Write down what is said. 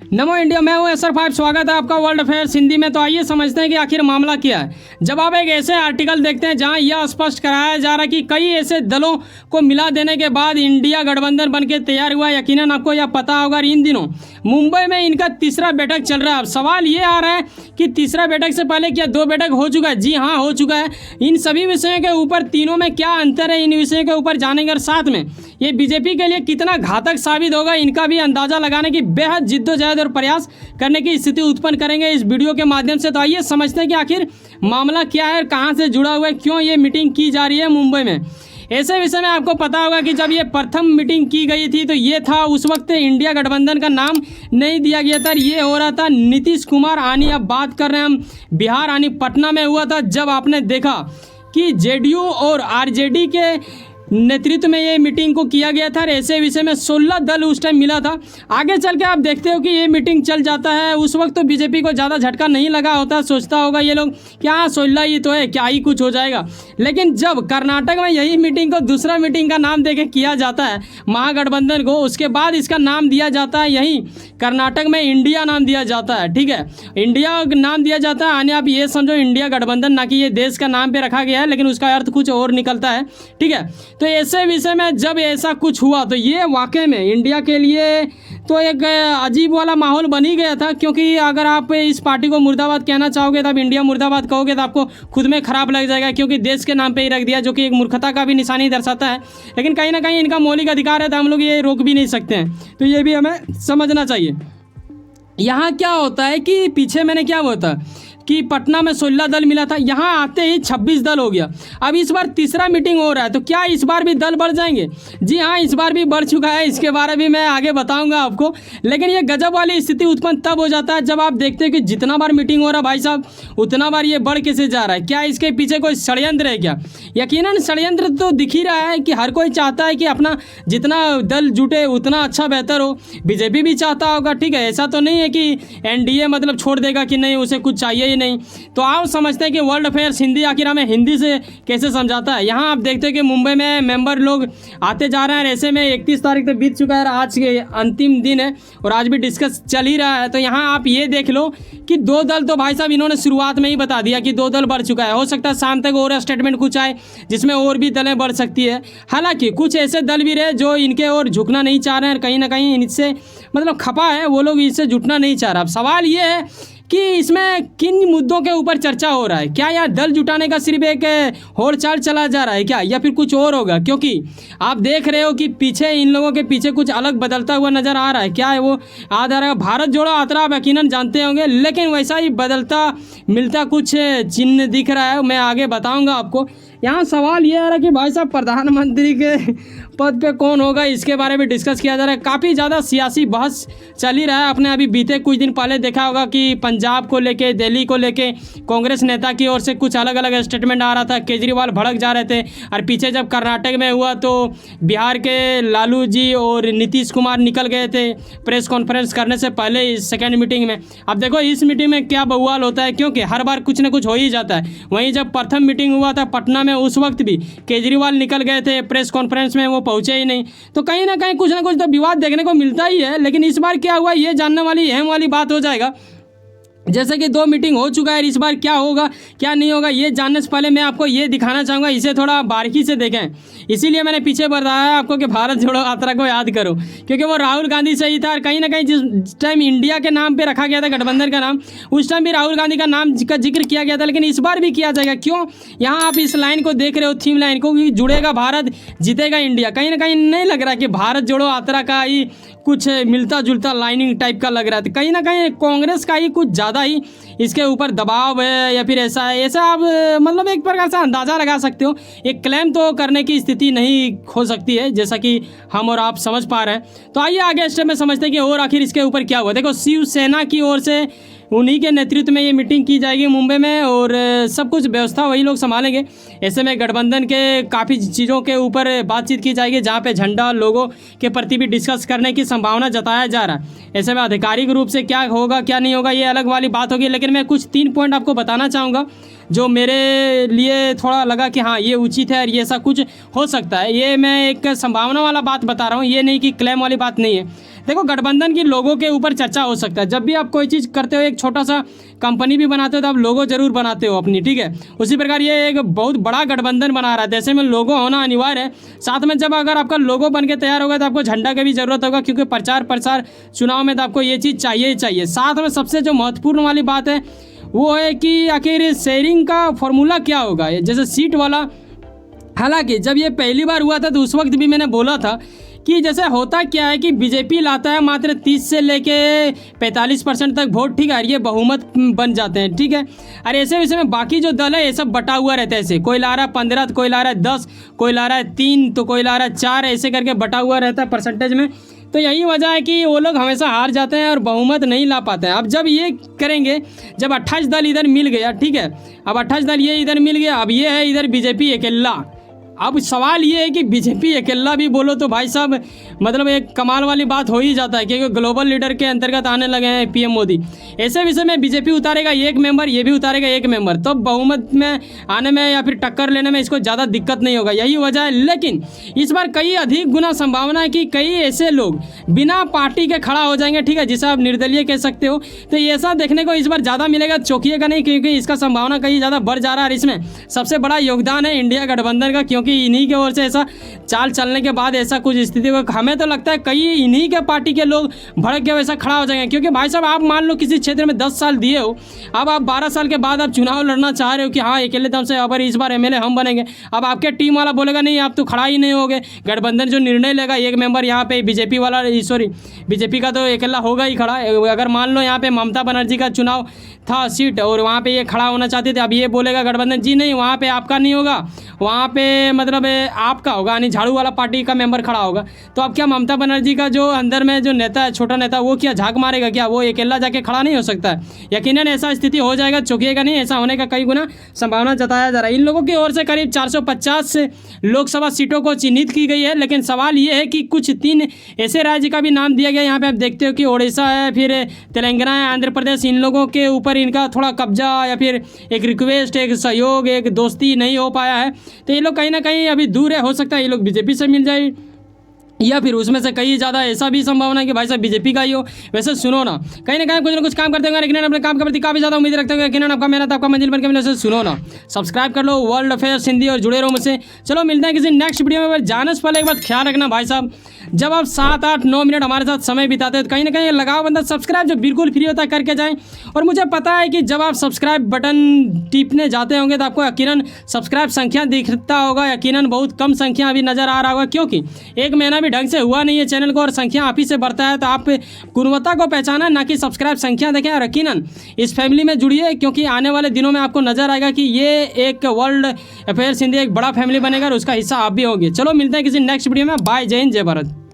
नमो India, मैं हूं SR5। स्वागत है आपका वर्ल्ड अफेयर्स हिंदी में। तो आइए समझते हैं कि आखिर मामला क्या है। जब आप एक ऐसे आर्टिकल देखते हैं जहां यह स्पष्ट कराया जा रहा है कि कई ऐसे दलों को मिला देने के बाद इंडिया गठबंधन बनकर तैयार हुआ, यकीनन आपको यह पता होगा इन दिनों मुंबई में इनका तीसरा बैठक चल रहा है। अब सवाल ये आ रहा है कि तीसरा बैठक से पहले क्या 2 बैठक हो चुका है? जी हाँ, हो चुका है। इन सभी विषयों के ऊपर तीनों में क्या अंतर है, इन विषयों के ऊपर जानेंगे और साथ में ये बीजेपी के लिए कितना घातक साबित होगा, इनका भी अंदाजा लगाने की बेहद जिद्दोजहद और प्रयास करने की स्थिति उत्पन्न करेंगे इस वीडियो के माध्यम से। तो आइए समझते हैं कि आखिर मामला क्या है, कहां से जुड़ा हुआ है, क्यों ये मीटिंग की जा रही है मुंबई में। ऐसे विषय में आपको पता होगा कि जब ये प्रथम मीटिंग की गई थी तो ये था, उस वक्त इंडिया गठबंधन का नाम नहीं दिया गया था। ये हो रहा था नीतीश कुमार आनी। अब बात कर रहे हैं हम बिहार आनी। पटना में हुआ था जब आपने देखा कि जेडीयू और आरजेडी के नेतृत्व में ये मीटिंग को किया गया था। ऐसे विषय में 16 दल उस टाइम मिला था। आगे चल के आप देखते हो कि ये मीटिंग चल जाता है। उस वक्त तो बीजेपी को ज़्यादा झटका नहीं लगा होता, सोचता होगा ये लोग क्या 16 ही तो है, क्या ही कुछ हो जाएगा। लेकिन जब कर्नाटक में यही मीटिंग को दूसरा मीटिंग का नाम देके किया जाता है महागठबंधन को, उसके बाद इसका नाम दिया जाता है यहीं कर्नाटक में इंडिया नाम दिया जाता है। ठीक है, इंडिया नाम दिया जाता है। यानी आप ये समझो इंडिया गठबंधन, ना कि ये देश का नाम पे रखा गया है, लेकिन उसका अर्थ कुछ और निकलता है। ठीक है, तो ऐसे विषय में जब ऐसा कुछ हुआ तो ये वाकई में इंडिया के लिए तो एक अजीब वाला माहौल बन ही गया था। क्योंकि अगर आप इस पार्टी को मुर्दाबाद कहना चाहोगे तो आप इंडिया मुर्दाबाद कहोगे तो आपको खुद में खराब लग जाएगा, क्योंकि देश के नाम पे ही रख दिया, जो कि एक मूर्खता का भी निशानी दर्शाता है। लेकिन कहीं ना कहीं इनका मौलिक अधिकार है तो हम लोग ये रोक भी नहीं सकते हैं। तो ये भी हमें समझना चाहिए। यहाँ क्या होता है कि पीछे मैंने क्या होता कि पटना में 16 दल मिला था, यहाँ आते ही 26 दल हो गया। अब इस बार तीसरा मीटिंग हो रहा है तो क्या इस बार भी दल बढ़ जाएंगे? जी हाँ, इस बार भी बढ़ चुका है। इसके बारे में मैं आगे बताऊंगा आपको। लेकिन ये गजब वाली स्थिति उत्पन्न तब हो जाता है जब आप देखते हैं कि जितना बार मीटिंग हो रहा है भाई साहब, उतना बार ये बढ़ कैसे जा रहा है। क्या इसके पीछे कोई षड्यंत्र है क्या? यकीनन षड्यंत्र तो दिख ही रहा है कि हर कोई चाहता है कि अपना जितना दल जुटे उतना अच्छा बेहतर हो। बीजेपी भी चाहता होगा। ठीक है, ऐसा तो नहीं है कि एनडीए मतलब छोड़ देगा कि नहीं, उसे कुछ चाहिए ही नहीं। तो आप समझते हैं कि वर्ल्ड अफेयर्स हिंदी आखिर हमें हिंदी से कैसे समझाता है। यहाँ आप देखते हैं कि मुंबई में मेंबर लोग आते जा रहे हैं। ऐसे में 31 तारीख तक बीत चुका है, आज के अंतिम दिन है और आज भी डिस्कस चल ही रहा है। तो यहाँ आप ये देख लो कि 2 दल तो भाई साहब इन्होंने शुरुआत में ही बता दिया कि 2 दल बढ़ चुका है। हो सकता है शाम तक और स्टेटमेंट कुछ आए जिसमें और भी दलें बढ़ सकती है। हालांकि कुछ ऐसे दल भी रहे जो इनके और झुकना नहीं चाह रहे हैं, कहीं ना कहीं इनसे मतलब खपा है, वो लोग इससे जुटना नहीं चाह रहा। अब सवाल ये है कि इसमें किन मुद्दों के ऊपर चर्चा हो रहा है। क्या यार दल जुटाने का सिर्फ एक होड़ चाल चला जा रहा है क्या, या फिर कुछ और होगा? क्योंकि आप देख रहे हो कि पीछे इन लोगों के पीछे कुछ अलग बदलता हुआ नज़र आ रहा है। क्या है वो? आ रहा है भारत जोड़ो यात्रा, आप यकीनन जानते होंगे, लेकिन वैसा ही बदलता मिलता कुछ चिन्ह दिख रहा है। मैं आगे बताऊँगा आपको। यहाँ सवाल ये आ रहा है कि भाई साहब प्रधानमंत्री के पद पे कौन होगा, इसके बारे में डिस्कस किया जा रहा है। काफ़ी ज़्यादा सियासी बहस चल ही रहा है। आपने अभी बीते कुछ दिन पहले देखा होगा कि पंजाब को लेके, दिल्ली को लेके कांग्रेस नेता की ओर से कुछ अलग अलग स्टेटमेंट आ रहा था। केजरीवाल भड़क जा रहे थे। और पीछे जब कर्नाटक में हुआ तो बिहार के लालू जी और नीतीश कुमार निकल गए थे प्रेस कॉन्फ्रेंस करने से पहले इस सेकेंड मीटिंग में। अब देखो इस मीटिंग में क्या बवाल होता है, क्योंकि हर बार कुछ ना कुछ हो ही जाता है। वहीं जब प्रथम मीटिंग हुआ था पटना में, उस वक्त भी केजरीवाल निकल गए थे प्रेस कॉन्फ्रेंस में, वो पहुंचे ही नहीं। तो कहीं ना कहीं कुछ ना कुछ तो विवाद देखने को मिलता ही है। लेकिन इस बार क्या हुआ ये जानने वाली अहम वाली बात हो जाएगा। जैसे कि 2 मीटिंग हो चुका है, इस बार क्या होगा क्या नहीं होगा ये जानने से पहले मैं आपको ये दिखाना चाहूँगा, इसे थोड़ा बारीकी से देखें। इसीलिए मैंने पीछे बताया आपको कि भारत जोड़ो यात्रा को याद करो, क्योंकि वो राहुल गांधी से ही था। और कहीं ना कहीं जिस टाइम इंडिया के नाम पे रखा गया था गठबंधन का नाम, उस टाइम भी राहुल गांधी का नाम का जिक्र किया गया था। लेकिन इस बार भी किया जाएगा। क्यों? यहाँ आप इस लाइन को देख रहे हो, थीम लाइन को, कि जुड़ेगा भारत जीतेगा इंडिया। कहीं ना कहीं नहीं लग रहा कि भारत जोड़ो यात्रा का ही कुछ मिलता जुलता लाइनिंग टाइप का लग रहा था। कहीं ना कहीं कांग्रेस का ही कुछ ज़्यादा ही इसके ऊपर दबाव है, या फिर ऐसा है। ऐसा आप मतलब एक प्रकार से अंदाज़ा लगा सकते हो। एक क्लेम तो करने की स्थिति नहीं हो सकती है, जैसा कि हम और आप समझ पा रहे हैं। तो आइए आगे स्टेप में समझते हैं कि और आखिर इसके ऊपर क्या हुआ। देखो शिवसेना की ओर से उन्हीं के नेतृत्व में ये मीटिंग की जाएगी मुंबई में, और सब कुछ व्यवस्था वही लोग संभालेंगे। ऐसे में गठबंधन के काफ़ी चीज़ों के ऊपर बातचीत की जाएगी, जहाँ पे झंडा लोगों के प्रति भी डिस्कस करने की संभावना जताया जा रहा है। ऐसे में आधिकारिक रूप से क्या होगा क्या नहीं होगा ये अलग वाली बात होगी। लेकिन मैं कुछ 3 पॉइंट आपको बताना चाहूँगा जो मेरे लिए थोड़ा लगा कि हाँ ये उचित है और ये ऐसा कुछ हो सकता है। ये मैं एक संभावना वाला बात बता रहा हूँ, ये नहीं कि क्लेम वाली बात नहीं है। देखो, गठबंधन की लोगों के ऊपर चर्चा हो सकता है। जब भी आप कोई चीज़ करते हो, एक छोटा सा कंपनी भी बनाते हो तो आप लोगो जरूर बनाते हो अपनी, ठीक है। उसी प्रकार ये एक बहुत बड़ा गठबंधन बना रहा है, ऐसे में लोगो होना अनिवार्य है। साथ में जब अगर आपका लोगो बन के तैयार होगा तो आपको झंडा की भी जरूरत होगा, क्योंकि प्रचार प्रसार चुनाव में तो आपको ये चीज़ चाहिए ही चाहिए। साथ में सबसे जो महत्वपूर्ण वाली बात है वो है कि आखिर शेयरिंग का फॉर्मूला क्या होगा, जैसे सीट वाला। हालांकि जब ये पहली बार हुआ था तो उस वक्त भी मैंने बोला था कि जैसे होता क्या है कि बीजेपी लाता है मात्र 30 से लेके 45% तक वोट, ठीक है, ये बहुमत बन जाते हैं, ठीक है। और ऐसे विषय में बाकी जो दल है ये सब बटा हुआ रहता है, ऐसे कोई ला रहा है 15 तो कोई ला रहा है 10, कोई ला रहा है 3 तो कोई ला रहा है 4, ऐसे करके बटा हुआ रहता है परसेंटेज में। तो यही वजह है कि वो लोग हमेशा हार जाते हैं और बहुमत नहीं ला पाते हैं। अब जब ये करेंगे, जब 28 दल इधर मिल गया, ठीक है, अब 28 दल ये इधर मिल गया, अब ये है इधर बीजेपी अकेला। अब सवाल ये है कि बीजेपी अकेला भी बोलो तो भाई साहब मतलब एक कमाल वाली बात हो ही जाता है, क्योंकि ग्लोबल लीडर के अंतर्गत आने लगे हैं पीएम मोदी। ऐसे विषय में बीजेपी उतारेगा एक मेंबर, ये भी उतारेगा एक मेंबर, तो बहुमत में आने में या फिर टक्कर लेने में इसको ज़्यादा दिक्कत नहीं होगा, यही वजह है। लेकिन इस बार कई अधिक गुना संभावना है कि कई ऐसे लोग बिना पार्टी के खड़ा हो जाएंगे, ठीक है, जिसे आप निर्दलीय कह सकते हो। तो ऐसा देखने को इस बार ज़्यादा मिलेगा, चौंकिएगा नहीं, क्योंकि इसका संभावना कहीं ज़्यादा बढ़ जा रहा है। इसमें सबसे बड़ा योगदान है इंडिया गठबंधन का, क्योंकि इन्हीं की ओर से ऐसा चाल चलने के बाद ऐसा कुछ स्थिति को हमें तो लगता है कई इन्हीं के पार्टी के लोग भड़क के वैसा खड़ा हो जाएंगे। क्योंकि भाई साहब आप मान लो किसी क्षेत्र में 10 साल दिए हो, अब आप 12 साल के बाद आप चुनाव लड़ना चाह रहे हो कि हाँ अकेले दम से अब इस बार एमएलए हम बनेंगे। अब आपके टीम वाला बोलेगा नहीं आप तो खड़ा ही नहीं होगे, गठबंधन जो निर्णय लेगा एक मेंबर यहाँ पे बीजेपी वाला, सॉरी बीजेपी का तो अकेला होगा ही खड़ा। अगर मान लो यहाँ पे ममता बनर्जी का चुनाव था सीट और वहाँ पे ये खड़ा होना चाहते थे, अब ये बोलेगा गठबंधन जी नहीं वहाँ पे आपका नहीं होगा, वहाँ पे मतलब आपका होगा, यानी झाड़ू वाला पार्टी का मेंबर खड़ा होगा। तो अब क्या ममता बनर्जी का जो अंदर में जो नेता है, छोटा नेता, वो क्या झांक मारेगा क्या? वो अकेला जाके खड़ा नहीं हो सकता है। यकीनन ऐसा स्थिति हो जाएगा, चौंकिएगा नहीं, ऐसा होने का कई गुना संभावना जताया जा रहा है। इन लोगों की ओर से करीब 450 लोकसभा सीटों को चिन्हित की गई है। लेकिन सवाल ये है कि कुछ 3 ऐसे राज्य का भी नाम दिया गया। यहाँ पे आप देखते हो कि ओडिशा है, फिर तेलंगाना है, आंध्र प्रदेश, इन लोगों के ऊपर इनका थोड़ा कब्जा या फिर एक रिक्वेस्ट, एक सहयोग, एक दोस्ती नहीं हो पाया है। तो ये लोग कहीं ना कहीं अभी दूर है, हो सकता है ये लोग बीजेपी से मिल जाए या फिर उसमें से कई ज़्यादा ऐसा भी संभावना है कि भाई साहब बीजेपी का ही हो। वैसे सुनो ना, कहीं ना कुछ काम करते होंगे, लेकिन अपने काम के प्रति काफ़ी ज़्यादा उम्मीद रखते होंगे, लेकिन आपका मेहनत आपका मंजिल बन के मिले। सुनो ना, सब्सक्राइब कर लो वर्ल्ड अफेयर्स हिंदी और जुड़े रहो मुझसे। चलो मिलते हैं किसी नेक्स्ट वीडियो में। जाने से पहले एक बात ख्याल रखना भाई साहब, जब आप 7, 8, 9 मिनट हमारे साथ समय बिताते हो तो कहीं ना कहीं लगाओ बंदा सब्सक्राइब, जो बिल्कुल फ्री होता है करके जाएँ। और मुझे पता है कि जब आप सब्सक्राइब बटन टिपने जाते होंगे तो आपको यकीनन सब्सक्राइब संख्या दिखता होगा, यकीनन बहुत कम संख्या अभी नज़र आ रहा होगा, क्योंकि 1 महीना भी ढंग से हुआ नहीं है चैनल को और संख्या आप ही से बढ़ता है। तो आप गुणवत्ता को पहचाना, ना कि सब्सक्राइब संख्या देखें। और यकीनन इस फैमिली में जुड़िए, क्योंकि आने वाले दिनों में आपको नजर आएगा कि ये एक वर्ल्ड अफेयर्स हिंदी एक बड़ा फैमिली बनेगा और उसका हिस्सा आप भी होंगे। चलो मिलते हैं किसी नेक्स्ट वीडियो में। बाय, जय हिंद, जय भारत।